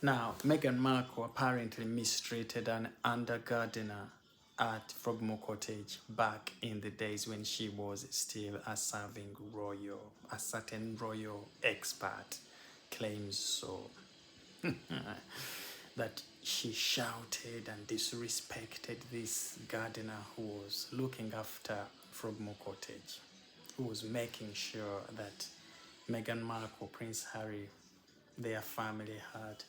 Now, Meghan Markle apparently mistreated an under gardener at Frogmore Cottage back in the days when she was still a serving royal. A certain royal expert claims so. That she shouted and disrespected this gardener who was looking after Frogmore Cottage, who was making sure that Meghan Markle, Prince Harry, their family had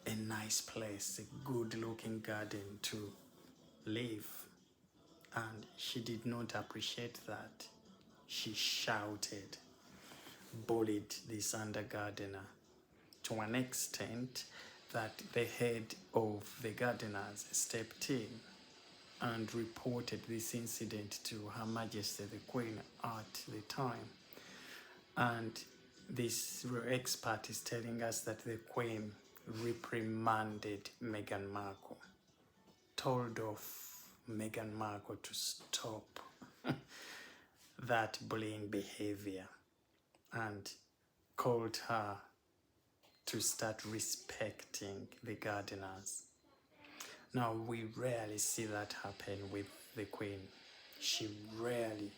a nice place, a good looking garden to live. And she did not appreciate that. She shouted, bullied this under gardener to an extent that the head of the gardeners stepped in and reported this incident to Her Majesty the Queen at the time. And this expert is telling us that the Queen reprimanded Meghan Markle, told off Meghan Markle to stop that bullying behavior, and called her to start respecting the gardeners. Now, we rarely see that happen with the Queen. She rarely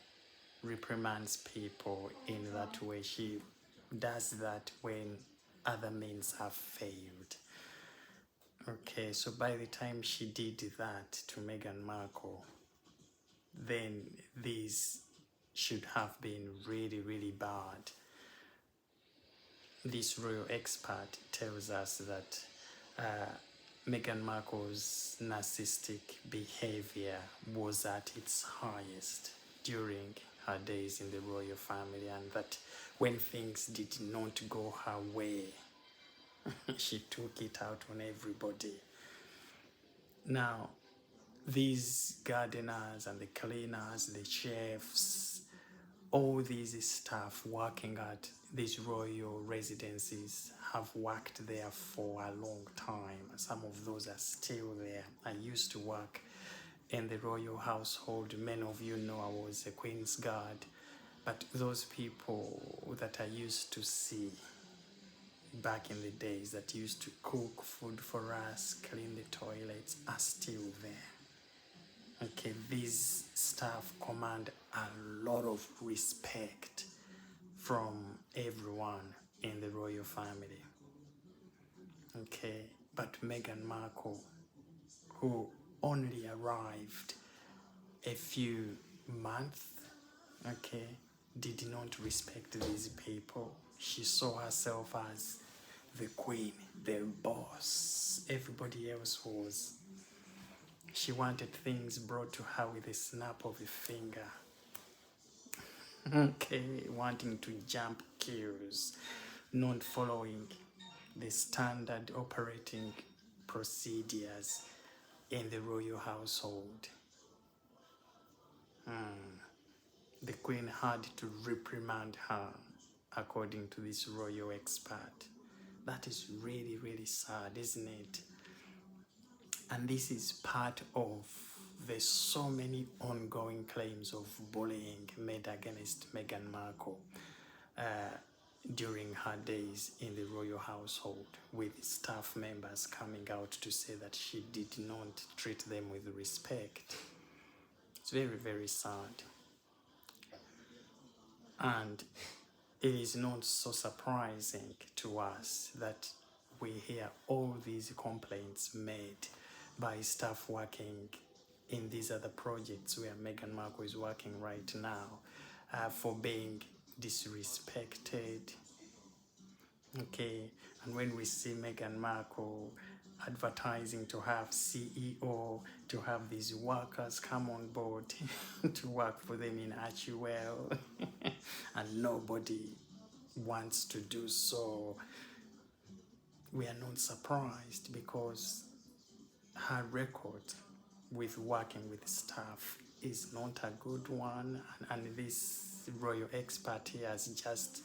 reprimands people in that way. She does that when other means have failed. Okay, so by the time she did that to Meghan Markle, then this should have been really, really bad. This royal expert tells us that Meghan Markle's narcissistic behavior was at its highest during her days in the royal family, and that when things did not go her way, she took it out on everybody. Now, these gardeners and the cleaners, the chefs, all these staff working at these royal residences have worked there for a long time. Some of those are still there. I used to work in the royal household. Many of you know I was a Queen's Guard. But those people that I used to see back in the days that used to cook food for us, clean the toilets, are still there. Okay, these staff command a lot of respect from everyone in the royal family. Okay, but Meghan Markle, who only arrived a few months, okay, did not respect these people. She saw herself as the queen, the boss. Everybody else was. She wanted things brought to her with a snap of a finger. Okay, wanting to jump queues, not following the standard operating procedures in the royal household. The Queen had to reprimand her, according to this royal expert. That is really, really sad, isn't it? And this is part of the so many ongoing claims of bullying made against Meghan Markle during her days in the royal household, with staff members coming out to say that she did not treat them with respect. It's very, very sad. And it is not so surprising to us that we hear all these complaints made by staff working in these other projects where Meghan Markle is working right now, for being disrespected. Okay, and when we see Meghan Markle advertising to have CEO, to have these workers come on board to work for them in Archewell, and nobody wants to do so, we are not surprised, because her record with working with staff is not a good one, and this royal expert here has just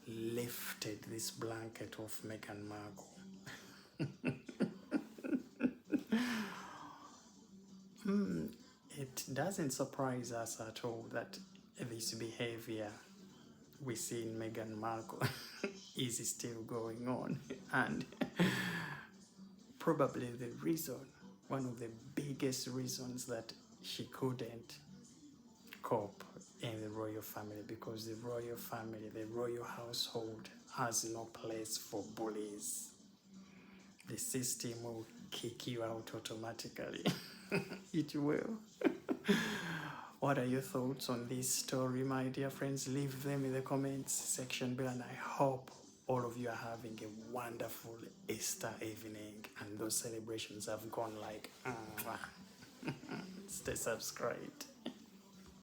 lifted this blanket of Meghan Markle. It doesn't surprise us at all that this behavior we see in Meghan Markle is still going on, and probably the reason, one of the biggest reasons that she couldn't cope in the royal family, because the royal family, the royal household has no place for bullies. The system will kick you out automatically. It will. What are your thoughts on this story, my dear friends? Leave them in the comments section below, and I hope all of you are having a wonderful Easter evening and those celebrations have gone like stay subscribed.